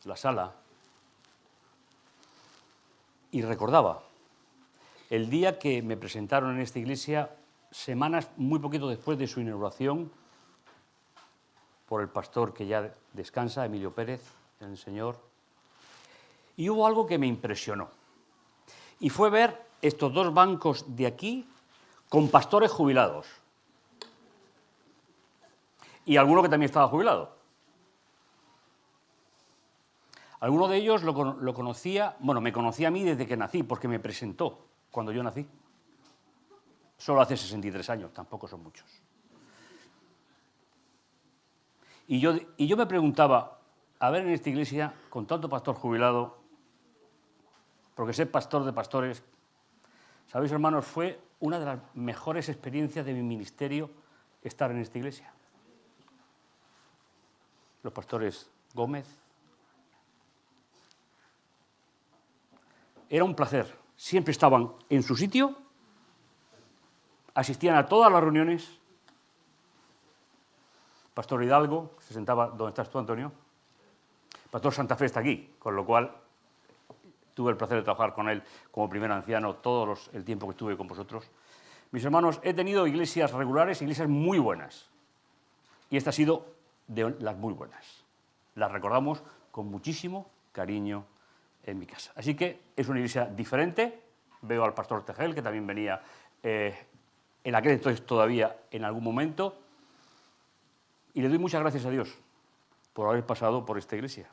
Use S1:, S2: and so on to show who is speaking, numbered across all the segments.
S1: la sala y recordaba el día que me presentaron en esta iglesia, semanas muy poquito después de su inauguración, por el pastor que ya descansa, Emilio Pérez, en el Señor. Y hubo algo que me impresionó. Y fue ver estos dos bancos de aquí con pastores jubilados. Y alguno que también estaba jubilado. Alguno de ellos lo conocía, bueno, me conocía a mí desde que nací, porque me presentó cuando yo nací. Solo hace 63 años, tampoco son muchos. Y yo me preguntaba, a ver, en esta iglesia, con tanto pastor jubilado, porque ser pastor de pastores, ¿sabéis, hermanos? Fue una de las mejores experiencias de mi ministerio estar en esta iglesia. Los pastores Gómez. Era un placer. Siempre estaban en su sitio, asistían a todas las reuniones. Pastor Hidalgo se sentaba donde estás tú, Antonio. Pastor Santa Fe está aquí, con lo cual tuve el placer de trabajar con él como primer anciano todo el tiempo que estuve con vosotros. Mis hermanos, he tenido iglesias regulares, iglesias muy buenas. Y esta ha sido de las muy buenas. Las recordamos con muchísimo cariño en mi casa. Así que es una iglesia diferente. Veo al pastor Tejel, que también venía en aquel entonces todavía en algún momento. Y le doy muchas gracias a Dios por haber pasado por esta iglesia.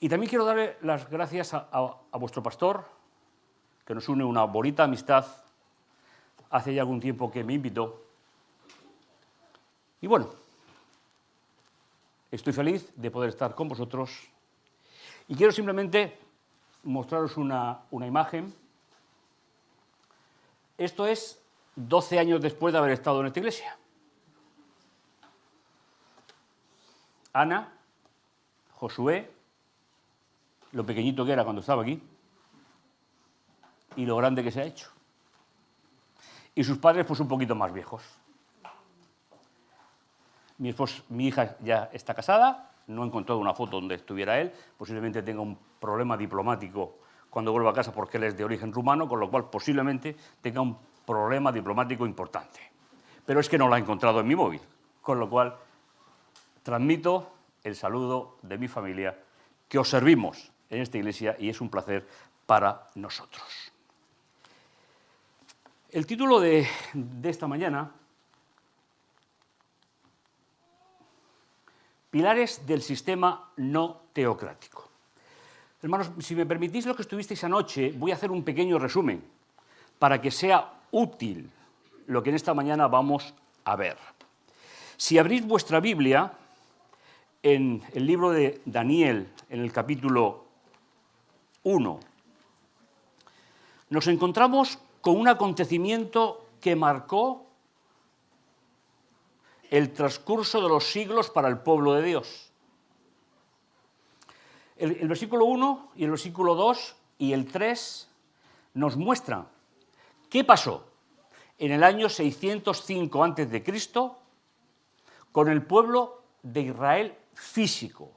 S1: Y también quiero darle las gracias a vuestro pastor, que nos une una bonita amistad. Hace ya algún tiempo que me invitó. Y bueno, estoy feliz de poder estar con vosotros. Y quiero simplemente mostraros una imagen. Esto es 12 años después de haber estado en esta iglesia. Ana, Josué, lo pequeñito que era cuando estaba aquí, y lo grande que se ha hecho. Y sus padres, pues un poquito más viejos. Mi hija ya está casada, no he encontrado una foto donde estuviera él, posiblemente tenga un problema diplomático cuando vuelva a casa porque él es de origen rumano, con lo cual posiblemente tenga un problema diplomático importante. Pero es que no lo he encontrado en mi móvil, con lo cual transmito el saludo de mi familia, que os servimos en esta iglesia y es un placer para nosotros. El título de esta mañana, Pilares del sistema no teocrático. Hermanos, si me permitís lo que estuvisteis anoche, voy a hacer un pequeño resumen para que sea útil lo que en esta mañana vamos a ver. Si abrís vuestra Biblia en el libro de Daniel, en el capítulo 1, nos encontramos con un acontecimiento que marcó el transcurso de los siglos para el pueblo de Dios. El versículo 1 y el versículo 2 y el 3 nos muestran qué pasó en el año 605 a.C. con el pueblo de Israel físico.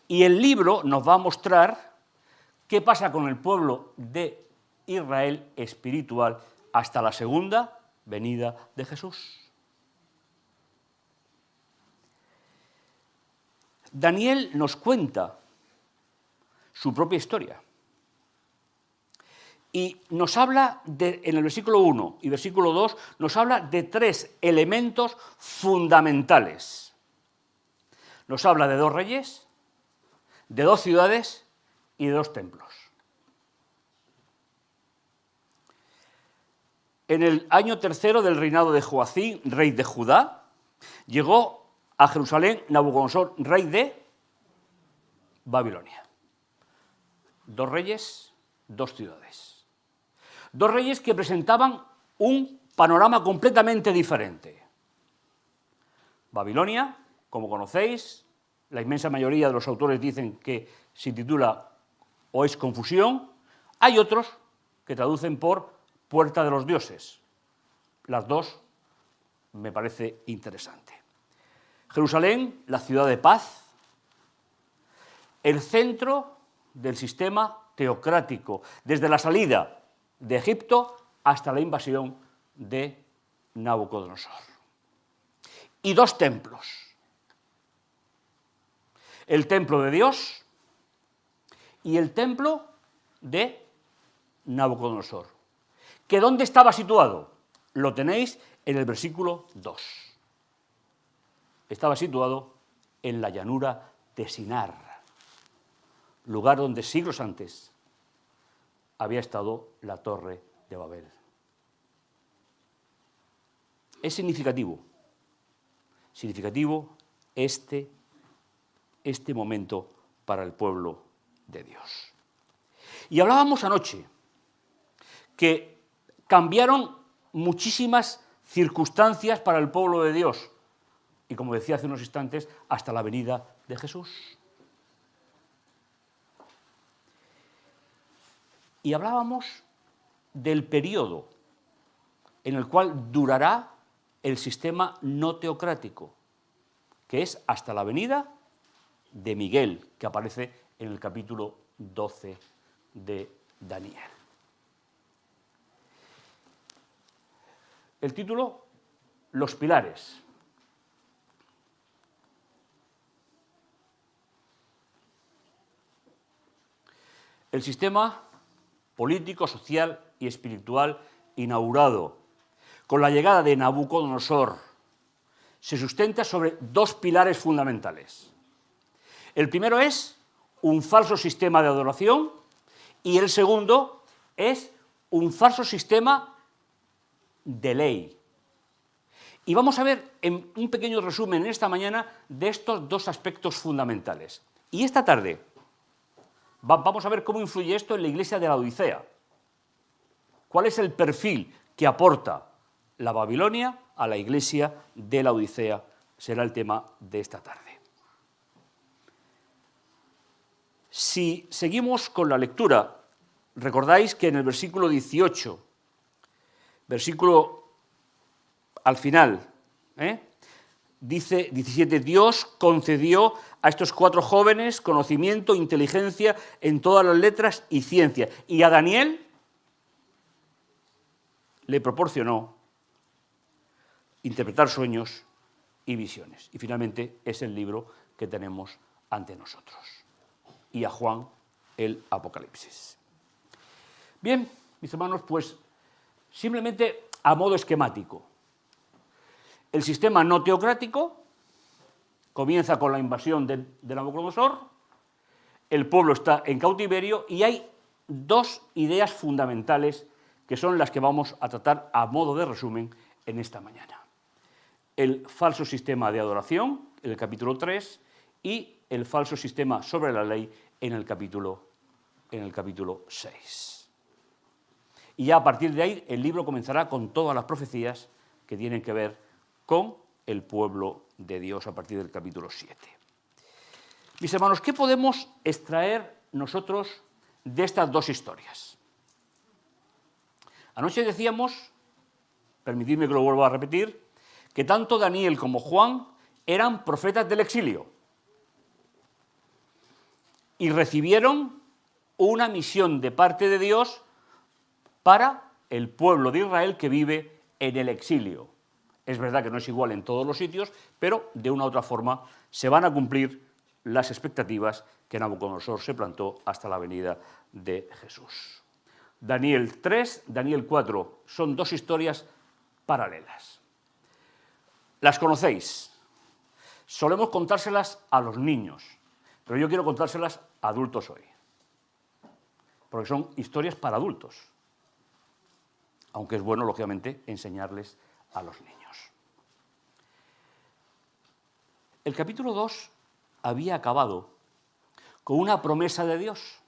S1: Y el libro nos va a mostrar qué pasa con el pueblo de Israel espiritual hasta la segunda venida de Jesús. Daniel nos cuenta su propia historia y nos habla, en el versículo 1 y versículo 2, nos habla de tres elementos fundamentales. Nos habla de dos reyes, de dos ciudades y de dos templos. En el año tercero del reinado de Joacim, rey de Judá, llegó a Jerusalén Nabucodonosor, rey de Babilonia. Dos reyes, dos ciudades. Dos reyes que presentaban un panorama completamente diferente. Babilonia, como conocéis, la inmensa mayoría de los autores dicen que se titula o es confusión. Hay otros que traducen por puerta de los dioses. Las dos me parece interesante. Jerusalén, la ciudad de paz, el centro del sistema teocrático, desde la salida de Egipto hasta la invasión de Nabucodonosor. Y dos templos. El templo de Dios y el templo de Nabucodonosor. ¿Que dónde estaba situado? Lo tenéis en el versículo 2. Estaba situado en la llanura de Sinar, lugar donde siglos antes había estado la Torre de Babel. Es significativo este momento para el pueblo de Dios. Y hablábamos anoche que cambiaron muchísimas circunstancias para el pueblo de Dios, y como decía hace unos instantes, hasta la venida de Jesús. Y hablábamos del periodo en el cual durará el sistema no teocrático, que es hasta la venida de Miguel, que aparece en el capítulo 12 de Daniel. El título, Los pilares. El sistema político, social y espiritual inaugurado con la llegada de Nabucodonosor se sustenta sobre dos pilares fundamentales. El primero es un falso sistema de adoración y el segundo es un falso sistema de ley. Y vamos a ver en un pequeño resumen en esta mañana de estos dos aspectos fundamentales. Y esta tarde vamos a ver cómo influye esto en la iglesia de la Odisea. ¿Cuál es el perfil que aporta la Babilonia a la iglesia de la Odisea? Será el tema de esta tarde. Si seguimos con la lectura, recordáis que en el versículo 18, versículo al final, dice 17, Dios concedió a estos 4 jóvenes conocimiento, inteligencia en todas las letras y ciencia. Y a Daniel le proporcionó interpretar sueños y visiones. Y finalmente es el libro que tenemos ante nosotros. Y a Juan el Apocalipsis. Bien, mis hermanos, pues simplemente a modo esquemático. El sistema no teocrático comienza con la invasión de Nabucodonosor, el pueblo está en cautiverio y hay dos ideas fundamentales que son las que vamos a tratar a modo de resumen en esta mañana. El falso sistema de adoración, en el capítulo 3, y el falso sistema sobre la ley en el capítulo 6. Y ya a partir de ahí el libro comenzará con todas las profecías que tienen que ver con el pueblo de Dios a partir del capítulo 7. Mis hermanos, ¿qué podemos extraer nosotros de estas dos historias? Anoche decíamos, permitidme que lo vuelva a repetir, que tanto Daniel como Juan eran profetas del exilio y recibieron una misión de parte de Dios para el pueblo de Israel que vive en el exilio. Es verdad que no es igual en todos los sitios, pero de una u otra forma se van a cumplir las expectativas que Nabucodonosor se plantó hasta la venida de Jesús. Daniel 3, Daniel 4 son dos historias paralelas. Las conocéis. Solemos contárselas a los niños, pero yo quiero contárselas a adultos hoy, porque son historias para adultos, aunque es bueno, lógicamente, enseñarles a los niños. El capítulo 2 había acabado con una promesa de Dios.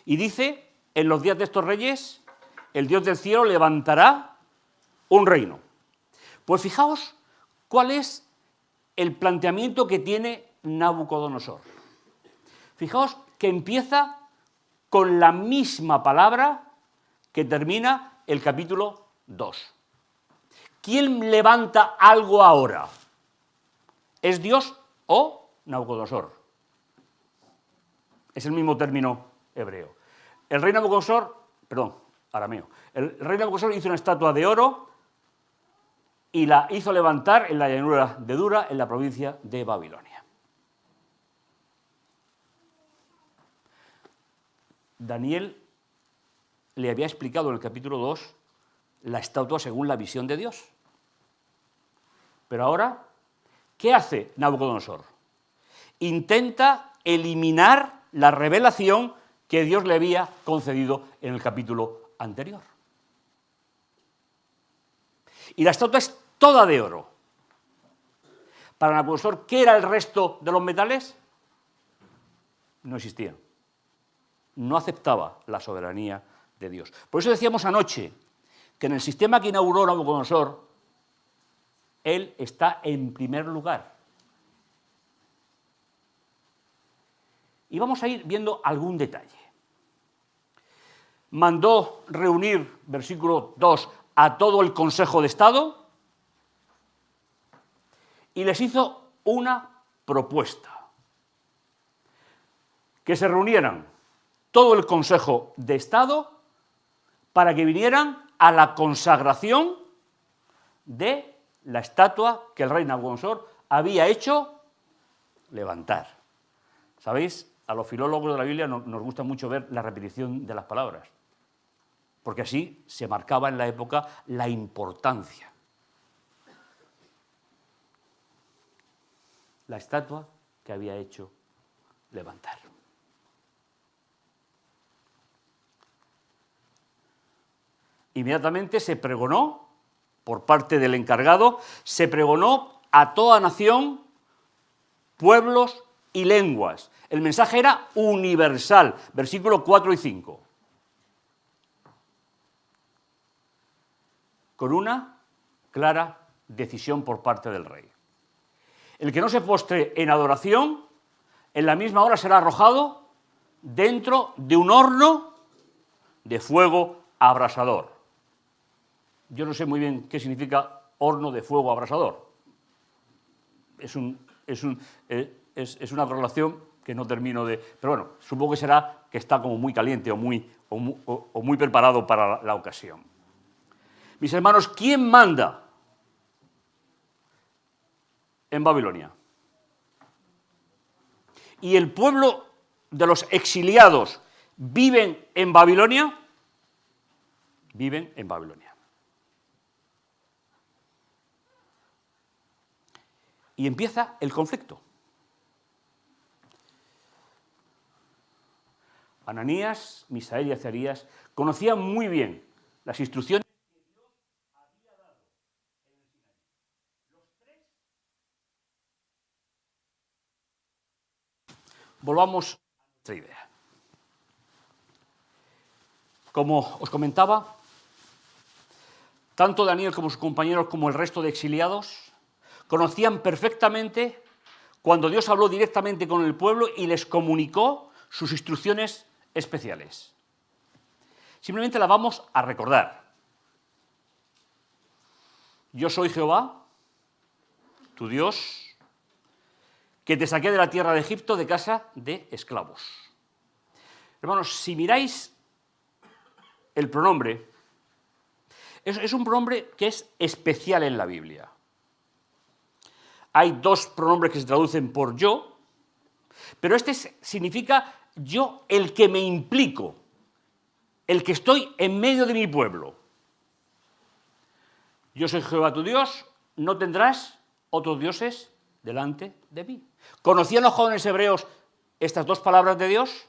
S1: Y dice, en los días de estos reyes, el Dios del cielo levantará un reino. Pues fijaos cuál es el planteamiento que tiene Nabucodonosor. Fijaos que empieza con la misma palabra que termina el capítulo 2. ¿Quién levanta algo ahora? ¿Es Dios o Nabucodonosor? Es el mismo término hebreo. El rey Nabucodonosor, perdón, arameo. El rey Nabucodonosor hizo una estatua de oro y la hizo levantar en la llanura de Dura, en la provincia de Babilonia. Daniel le había explicado en el capítulo 2 la estatua según la visión de Dios. Pero ahora, ¿qué hace Nabucodonosor? Intenta eliminar la revelación que Dios le había concedido en el capítulo anterior. Y la estatua es toda de oro. Para Nabucodonosor, ¿qué era el resto de los metales? No existían. No aceptaba la soberanía de Dios. Por eso decíamos anoche que en el sistema que inauguró Nabucodonosor, él está en primer lugar. Y vamos a ir viendo algún detalle. Mandó reunir, versículo 2, a todo el Consejo de Estado y les hizo una propuesta. Que se reunieran todo el Consejo de Estado para que vinieran a la consagración de la estatua que el rey Nabucodonosor había hecho levantar. ¿Sabéis? A los filólogos de la Biblia nos gusta mucho ver la repetición de las palabras, porque así se marcaba en la época la importancia. La estatua que había hecho levantar. Inmediatamente se pregonó, por parte del encargado, se pregonó a toda nación, pueblos y lenguas. El mensaje era universal, versículos 4 y 5. Con una clara decisión por parte del rey. El que no se postre en adoración, en la misma hora será arrojado dentro de un horno de fuego abrasador. Yo no sé muy bien qué significa horno de fuego abrasador. Es una correlación que no termino de... Pero bueno, supongo que será que está como muy caliente o muy preparado para la ocasión. Mis hermanos, ¿quién manda en Babilonia? ¿Y el pueblo de los exiliados viven en Babilonia? Viven en Babilonia. Y empieza el conflicto. Ananías, Misael y Azarías conocían muy bien las instrucciones que Dios había dado en el Sinaí. Los tres. Volvamos a nuestra idea. Como os comentaba, tanto Daniel como sus compañeros como el resto de exiliados conocían perfectamente cuando Dios habló directamente con el pueblo y les comunicó sus instrucciones especiales. Simplemente la vamos a recordar. Yo soy Jehová, tu Dios, que te saqué de la tierra de Egipto de casa de esclavos. Hermanos, si miráis el pronombre, es un pronombre que es especial en la Biblia. Hay dos pronombres que se traducen por yo, pero este significa yo el que me implico, el que estoy en medio de mi pueblo. Yo soy Jehová tu Dios, no tendrás otros dioses delante de mí. ¿Conocían los jóvenes hebreos estas dos palabras de Dios?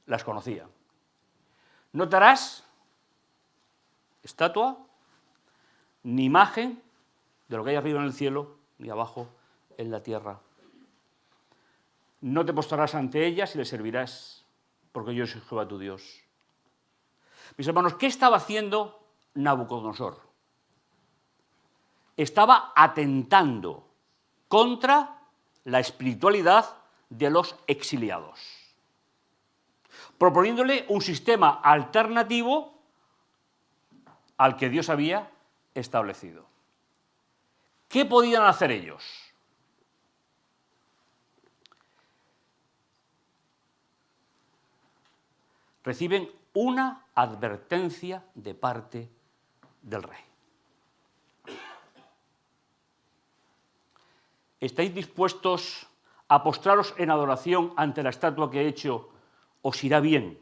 S1: Las conocían. No te harás estatua ni imagen de lo que hay arriba en el cielo ni abajo en la tierra. No te postrarás ante ellas y les servirás, porque yo soy Jehová tu Dios. Mis hermanos, ¿qué estaba haciendo Nabucodonosor? Estaba atentando contra la espiritualidad de los exiliados, proponiéndole un sistema alternativo al que Dios había establecido. ¿Qué podían hacer ellos? reciben una advertencia de parte del rey. ¿Estáis dispuestos a postraros en adoración ante la estatua que he hecho? Os irá bien.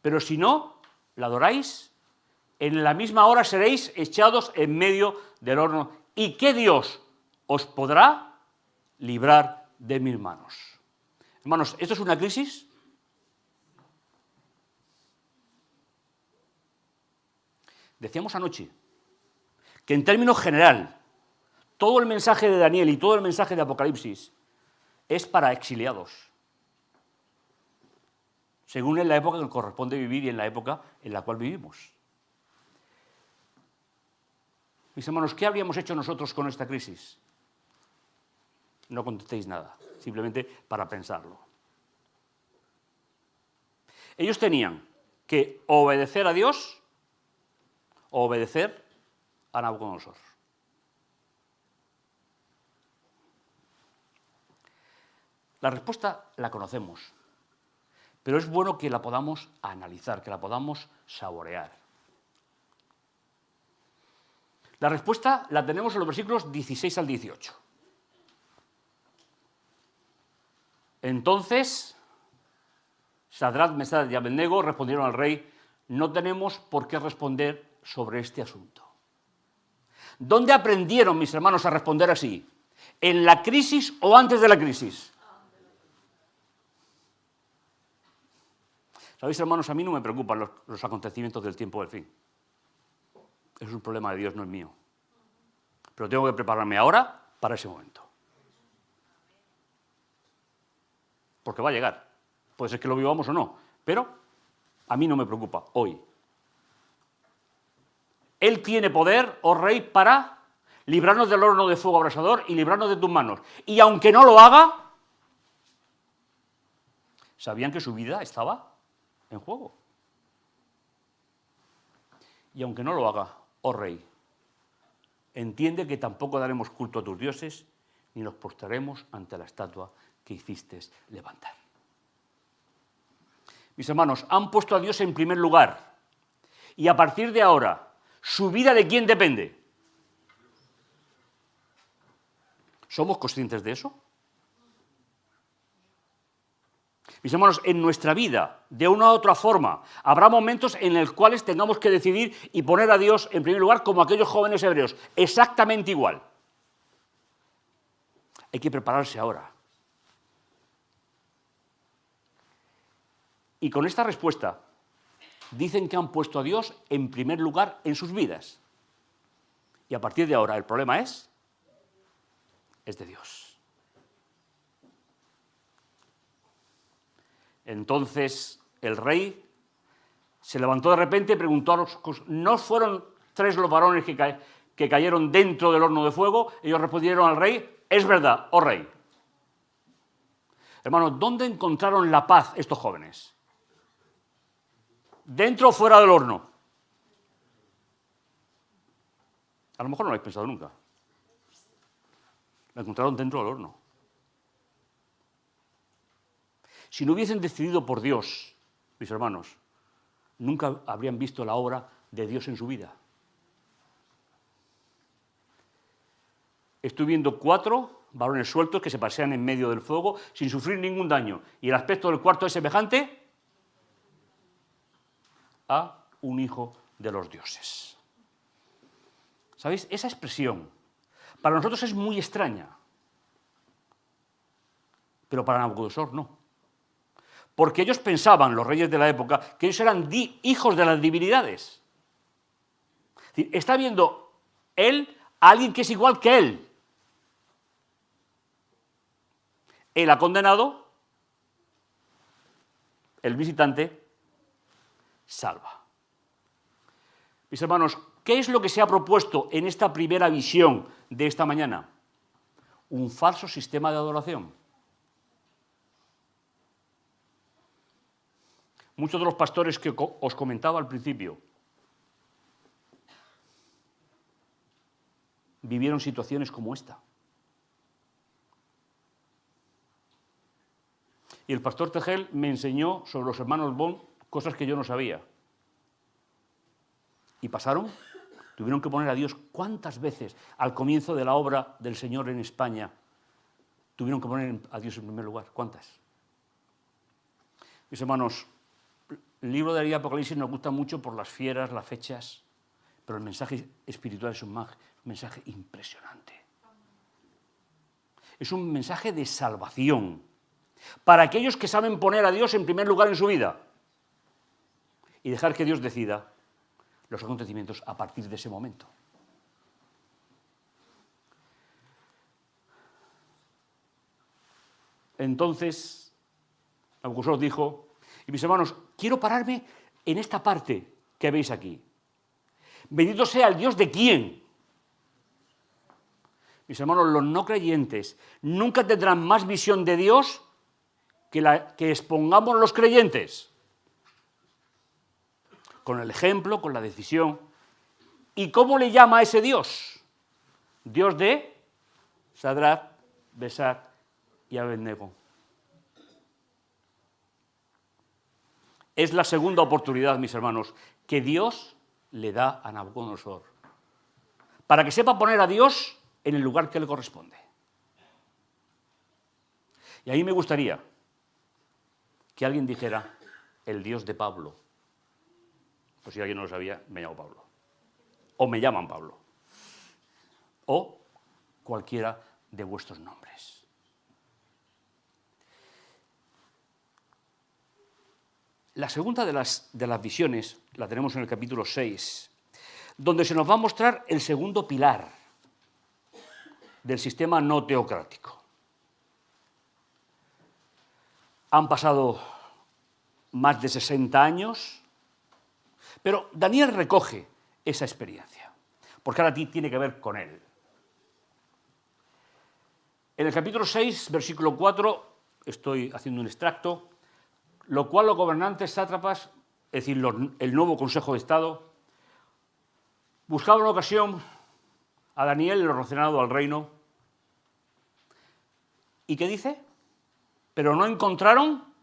S1: Pero si no la adoráis, en la misma hora seréis echados en medio del horno. ¿Y qué Dios os podrá librar de mis manos? Hermanos, ¿esto es una crisis? Decíamos anoche que en términos general todo el mensaje de Daniel y todo el mensaje de Apocalipsis es para exiliados, según en la época que corresponde vivir y en la época en la cual vivimos. Mis hermanos, ¿qué habríamos hecho nosotros con esta crisis? No contestéis nada, simplemente para pensarlo. Ellos tenían que obedecer a Dios o obedecer a Nabucodonosor. La respuesta la conocemos, pero es bueno que la podamos analizar, que la podamos saborear. La respuesta la tenemos en los versículos 16 al 18. Entonces, Sadrac, Mesach y Abednego respondieron al rey: no tenemos por qué responder sobre este asunto. ¿Dónde aprendieron, mis hermanos, a responder así? ¿En la crisis o antes de la crisis? ¿Sabéis, hermanos? A mí no me preocupan los acontecimientos del tiempo del fin. Es un problema de Dios, no es mío. Pero tengo que prepararme ahora para ese momento. Porque va a llegar. Puede ser que lo vivamos o no, pero a mí no me preocupa hoy. Él tiene poder, oh rey, para librarnos del horno de fuego abrasador y librarnos de tus manos. Y aunque no lo haga, sabían que su vida estaba en juego. Y aunque no lo haga, oh rey, entiende que tampoco daremos culto a tus dioses ni nos postraremos ante la estatua que hiciste levantar. Mis hermanos, han puesto a Dios en primer lugar y a partir de ahora, ¿su vida de quién depende? ¿Somos conscientes de eso? Mis hermanos, en nuestra vida, de una u otra forma, habrá momentos en los cuales tengamos que decidir y poner a Dios en primer lugar, como aquellos jóvenes hebreos, exactamente igual. Hay que prepararse ahora. Y con esta respuesta dicen que han puesto a Dios en primer lugar en sus vidas. Y a partir de ahora el problema es de Dios. Entonces el rey se levantó de repente y preguntó a los... ¿No fueron 3 los varones que cayeron dentro del horno de fuego? Ellos respondieron al rey: es verdad, oh rey. Hermanos, ¿dónde encontraron la paz estos jóvenes? ¿Dentro o fuera del horno? A lo mejor no lo habéis pensado nunca. La encontraron dentro del horno. Si no hubiesen decidido por Dios, mis hermanos, nunca habrían visto la obra de Dios en su vida. Estoy viendo 4 varones sueltos que se pasean en medio del fuego sin sufrir ningún daño. Y el aspecto del cuarto es semejante a un hijo de los dioses. ¿Sabéis? Esa expresión para nosotros es muy extraña, pero para Nabucodonosor no. Porque ellos pensaban, los reyes de la época, que ellos eran hijos de las divinidades. Es decir, está viendo él a alguien que es igual que él. Él ha condenado, el visitante salva. Mis hermanos, ¿qué es lo que se ha propuesto en esta primera visión de esta mañana? Un falso sistema de adoración. Muchos de los pastores que os comentaba al principio vivieron situaciones como esta. Y el pastor Tegel me enseñó sobre los hermanos Bon cosas que yo no sabía. Y pasaron, tuvieron que poner a Dios cuántas veces al comienzo de la obra del Señor en España tuvieron que poner a Dios en primer lugar. ¿Cuántas? Mis hermanos, el libro de Apocalipsis nos gusta mucho por las fieras, las fechas, pero el mensaje espiritual es un mensaje impresionante. Es un mensaje de salvación para aquellos que saben poner a Dios en primer lugar en su vida y dejar que Dios decida los acontecimientos a partir de ese momento. Entonces, Nabucodonosor dijo, y mis hermanos, quiero pararme en esta parte que veis aquí. Bendito sea el Dios de quién. Mis hermanos, los no creyentes nunca tendrán más visión de Dios que la que expongamos los creyentes. Con el ejemplo, con la decisión. ¿Y cómo le llama a ese Dios? Dios de Sadrach, Mesach y Abednego. Es la segunda oportunidad, mis hermanos, que Dios le da a Nabucodonosor, para que sepa poner a Dios en el lugar que le corresponde. Y a mí me gustaría que alguien dijera, el Dios de Pablo. Pues si alguien no lo sabía, me llamo Pablo. O me llaman Pablo. O cualquiera de vuestros nombres. La segunda de las visiones la tenemos en el capítulo 6, donde se nos va a mostrar el segundo pilar del sistema no teocrático. Han pasado más de 60 años, pero Daniel recoge esa experiencia, porque ahora tiene que ver con él. En el capítulo 6, versículo 4, estoy haciendo un extracto, lo cual los gobernantes sátrapas, es decir, el nuevo Consejo de Estado, buscaban una ocasión a Daniel, lo relacionado al reino. ¿Y qué dice? Pero no encontraron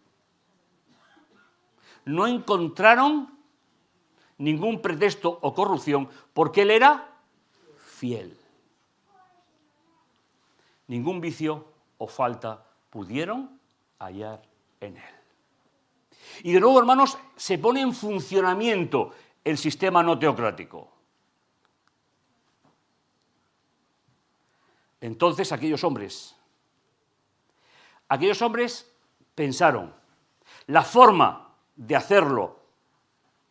S1: ningún pretexto o corrupción, porque él era fiel. Ningún vicio o falta pudieron hallar en él. Y de nuevo, hermanos, se pone en funcionamiento el sistema no teocrático. Entonces aquellos hombres pensaron, la forma de hacerlo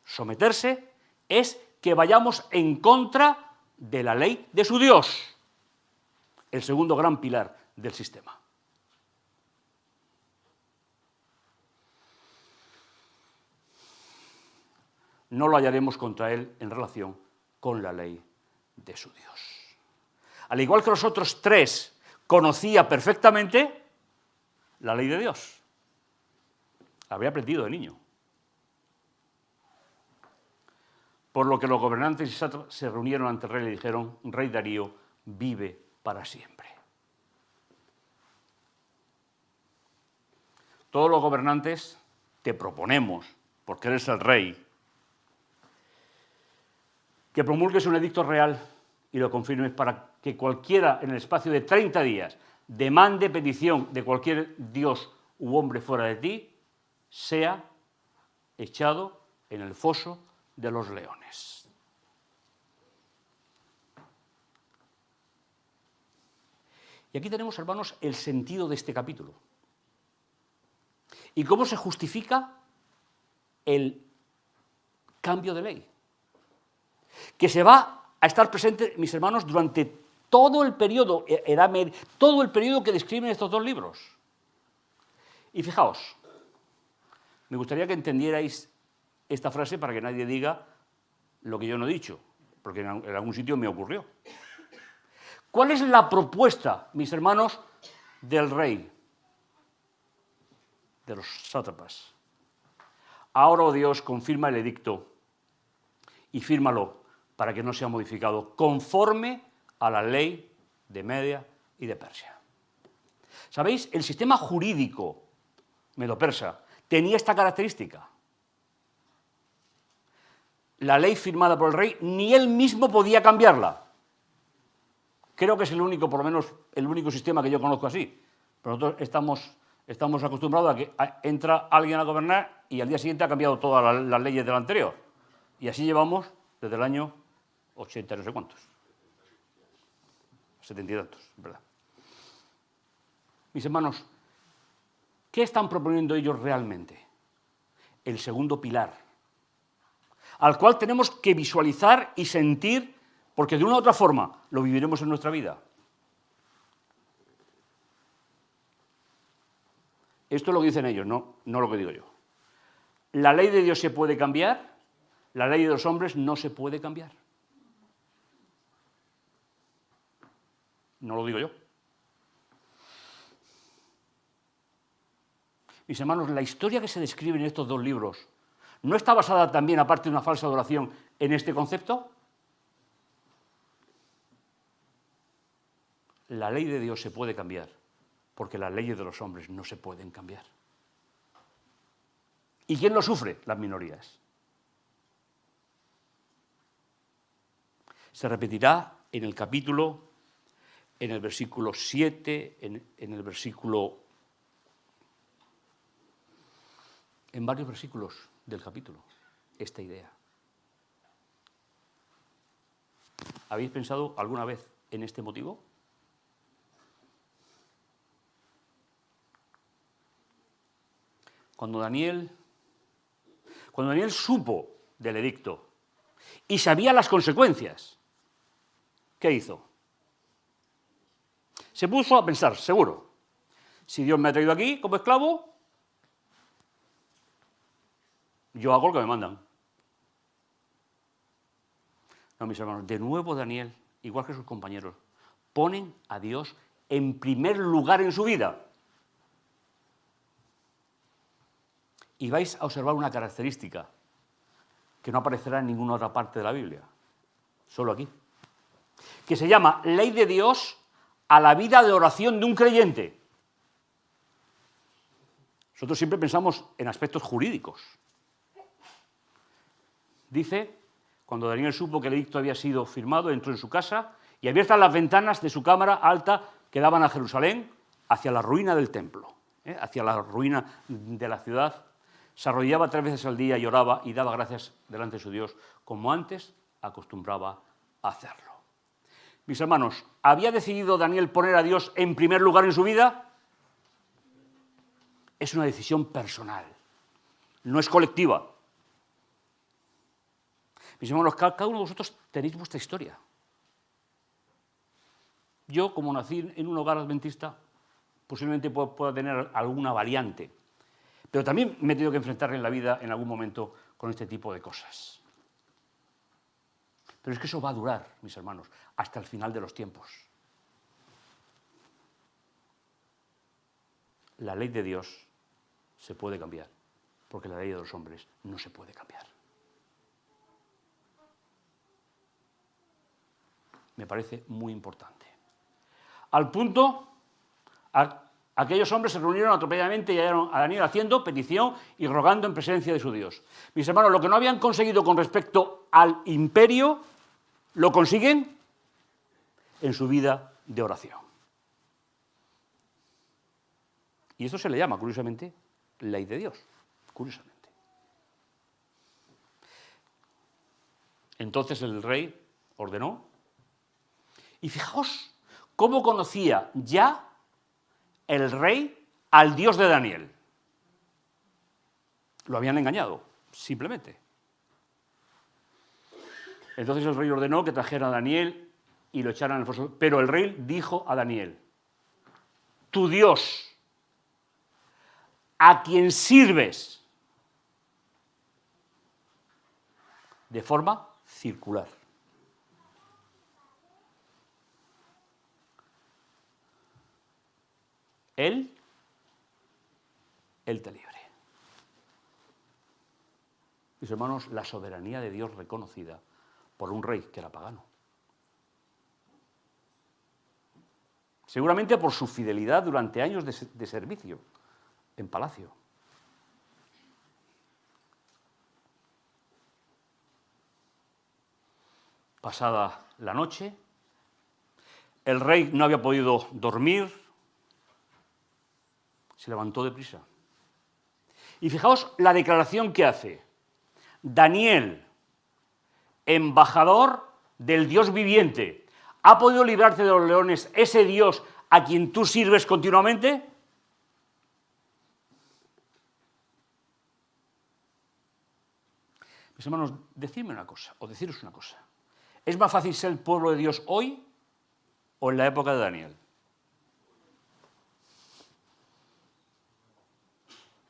S1: someterse es que vayamos en contra de la ley de su Dios, el segundo gran pilar del sistema. No lo hallaremos contra él en relación con la ley de su Dios. Al igual que los otros tres, conocía perfectamente la ley de Dios. Había aprendido de niño. Por lo que los gobernantes se reunieron ante el rey y le dijeron, Rey Darío, vive para siempre. Todos los gobernantes te proponemos, porque eres el rey, que promulgues un edicto real y lo confirmes para que cualquiera en el espacio de 30 días demande petición de cualquier dios u hombre fuera de ti, sea echado en el foso de los leones. Y aquí tenemos, hermanos, el sentido de este capítulo. ¿Y cómo se justifica el cambio de ley? Que se va a estar presente, mis hermanos, durante todo el periodo, todo el periodo que describen estos dos libros. Y fijaos, me gustaría que entendierais esta frase para que nadie diga lo que yo no he dicho, porque en algún sitio me ocurrió. ¿Cuál es la propuesta, mis hermanos, del rey, de los sátrapas? Ahora, oh Dios, confirma el edicto y fírmalo para que no sea modificado, conforme a la ley de Media y de Persia. ¿Sabéis? El sistema jurídico medo-persa tenía esta característica. la ley firmada por el rey, ni él mismo podía cambiarla. Creo que es el único, por lo menos, el único sistema que yo conozco así. Pero nosotros estamos acostumbrados a que entra alguien a gobernar y al día siguiente ha cambiado todas las leyes del anterior. Y así llevamos desde el año 80 no sé cuántos. 70 y tantos, ¿verdad? Mis hermanos, ¿qué están proponiendo ellos realmente? El segundo pilar, al cual tenemos que visualizar y sentir, porque de una u otra forma lo viviremos en nuestra vida. Esto es lo que dicen ellos, no lo que digo yo. La ley de Dios se puede cambiar, la ley de los hombres no se puede cambiar. No lo digo yo. Mis hermanos, la historia que se describe en estos dos libros, ¿no está basada también, aparte de una falsa adoración, en este concepto? La ley de Dios se puede cambiar, porque las leyes de los hombres no se pueden cambiar. ¿Y quién lo sufre? Las minorías. Se repetirá en el capítulo, en el versículo 7, en el versículo... en varios versículos del capítulo, esta idea. ¿Habéis pensado alguna vez en este motivo? Cuando Daniel supo del edicto y sabía las consecuencias, ¿qué hizo? Se puso a pensar, seguro, si Dios me ha traído aquí como esclavo, yo hago lo que me mandan. No, mis hermanos, de nuevo Daniel, igual que sus compañeros, ponen a Dios en primer lugar en su vida. Y vais a observar una característica que no aparecerá en ninguna otra parte de la Biblia, solo aquí, que se llama ley de Dios a la vida de oración de un creyente. Nosotros siempre pensamos en aspectos jurídicos. Dice, cuando Daniel supo que el edicto había sido firmado, entró en su casa y abiertas las ventanas de su cámara alta que daban a Jerusalén hacia la ruina del templo, hacia la ruina de la ciudad, se arrodillaba 3 veces al día y oraba y daba gracias delante de su Dios, como antes acostumbraba a hacerlo. Mis hermanos, ¿había decidido Daniel poner a Dios en primer lugar en su vida? Es una decisión personal, no es colectiva. Mis hermanos, cada uno de vosotros tenéis vuestra historia. Yo, como nací en un hogar adventista, posiblemente pueda tener alguna variante, pero también me he tenido que enfrentar en la vida en algún momento con este tipo de cosas. Pero es que eso va a durar, mis hermanos, hasta el final de los tiempos. La ley de Dios se puede cambiar, porque la ley de los hombres no se puede cambiar. Me parece muy importante. Al punto, aquellos hombres se reunieron atropelladamente y hallaron a Daniel haciendo petición y rogando en presencia de su Dios. Mis hermanos, lo que no habían conseguido con respecto al imperio, lo consiguen en su vida de oración. Y esto se le llama, curiosamente, ley de Dios. Curiosamente. Entonces el rey ordenó. Y fijaos cómo conocía ya el rey al Dios de Daniel. Lo habían engañado, simplemente. Entonces el rey ordenó que trajeran a Daniel y lo echaran al foso. Pero el rey dijo a Daniel, tu Dios, a quien sirves, de forma circular. Él te libre. Mis hermanos, la soberanía de Dios reconocida por un rey que era pagano. Seguramente por su fidelidad durante años de servicio en palacio. pasada la noche. El rey no había podido dormir. Se levantó deprisa. Y fijaos la declaración que hace. Daniel, embajador del Dios viviente, ¿ha podido librarte de los leones ese Dios a quien tú sirves continuamente? Mis hermanos, decidme una cosa, o deciros una cosa. ¿Es más fácil ser el pueblo de Dios hoy o en la época de Daniel?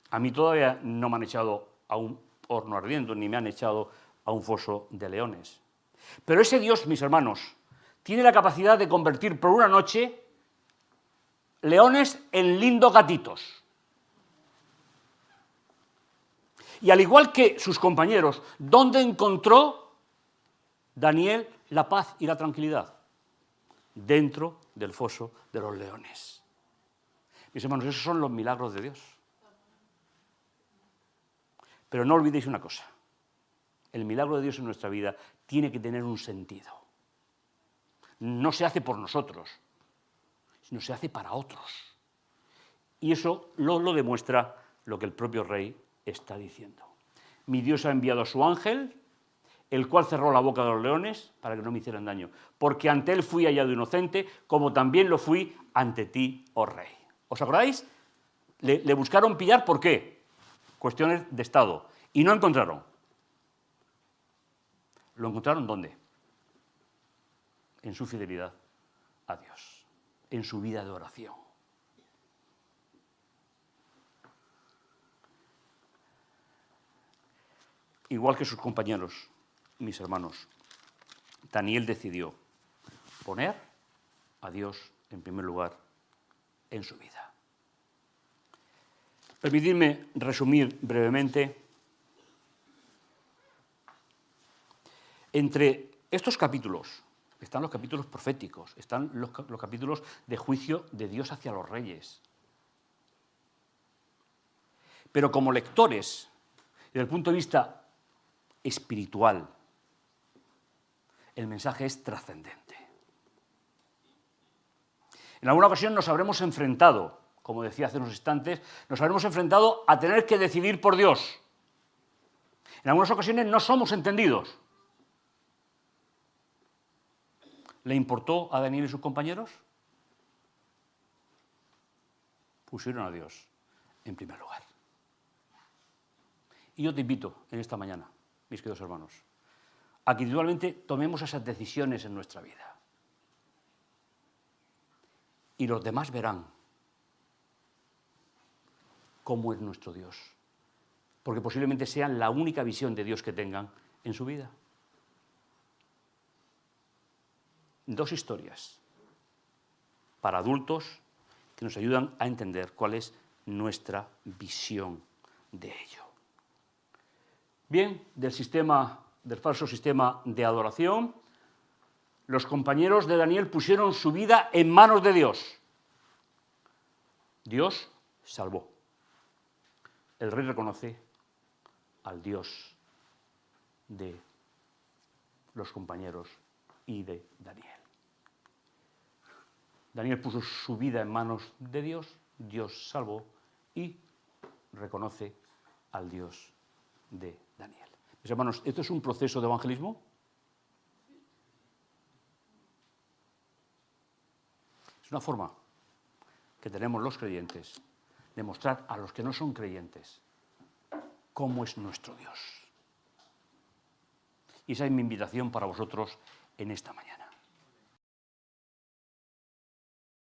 S1: A mí todavía no me han echado a un horno ardiendo, ni me han echado a un foso de leones. Pero ese Dios, mis hermanos, tiene la capacidad de convertir por una noche leones en lindos gatitos. Y al igual que sus compañeros, ¿dónde encontró Daniel la paz y la tranquilidad? Dentro del foso de los leones. Mis hermanos, esos son los milagros de Dios. Pero no olvidéis una cosa. El milagro de Dios en nuestra vida tiene que tener un sentido. No se hace por nosotros, sino se hace para otros. Y eso lo demuestra lo que el propio rey está diciendo. Mi Dios ha enviado a su ángel, el cual cerró la boca de los leones para que no me hicieran daño, porque ante él fui hallado inocente, como también lo fui ante ti, oh rey. ¿Os acordáis? Le buscaron pillar, ¿por qué? Cuestiones de Estado. Y no encontraron. ¿Lo encontraron dónde? En su fidelidad a Dios, en su vida de oración. Igual que sus compañeros, mis hermanos, Daniel decidió poner a Dios en primer lugar en su vida. Permitidme resumir brevemente. Entre estos capítulos están los capítulos proféticos, están los capítulos de juicio de Dios hacia los reyes. Pero como lectores, desde el punto de vista espiritual, el mensaje es trascendente. En alguna ocasión nos habremos enfrentado, como decía hace unos instantes, nos habremos enfrentado a tener que decidir por Dios. En algunas ocasiones no somos entendidos. ¿Le importó a Daniel y sus compañeros? Pusieron a Dios en primer lugar. Y yo te invito en esta mañana, mis queridos hermanos, a que individualmente tomemos esas decisiones en nuestra vida. Y los demás verán cómo es nuestro Dios, porque posiblemente sean la única visión de Dios que tengan en su vida. Dos historias para adultos que nos ayudan a entender cuál es nuestra visión de ello. Bien, del falso sistema de adoración, los compañeros de Daniel pusieron su vida en manos de Dios. Dios salvó. El rey reconoce al Dios de los compañeros y de Daniel. Daniel puso su vida en manos de Dios, Dios salvó y reconoce al Dios de Daniel. Mis hermanos, ¿esto es un proceso de evangelismo? Es una forma que tenemos los creyentes de mostrar a los que no son creyentes cómo es nuestro Dios. Y esa es mi invitación para vosotros en esta mañana.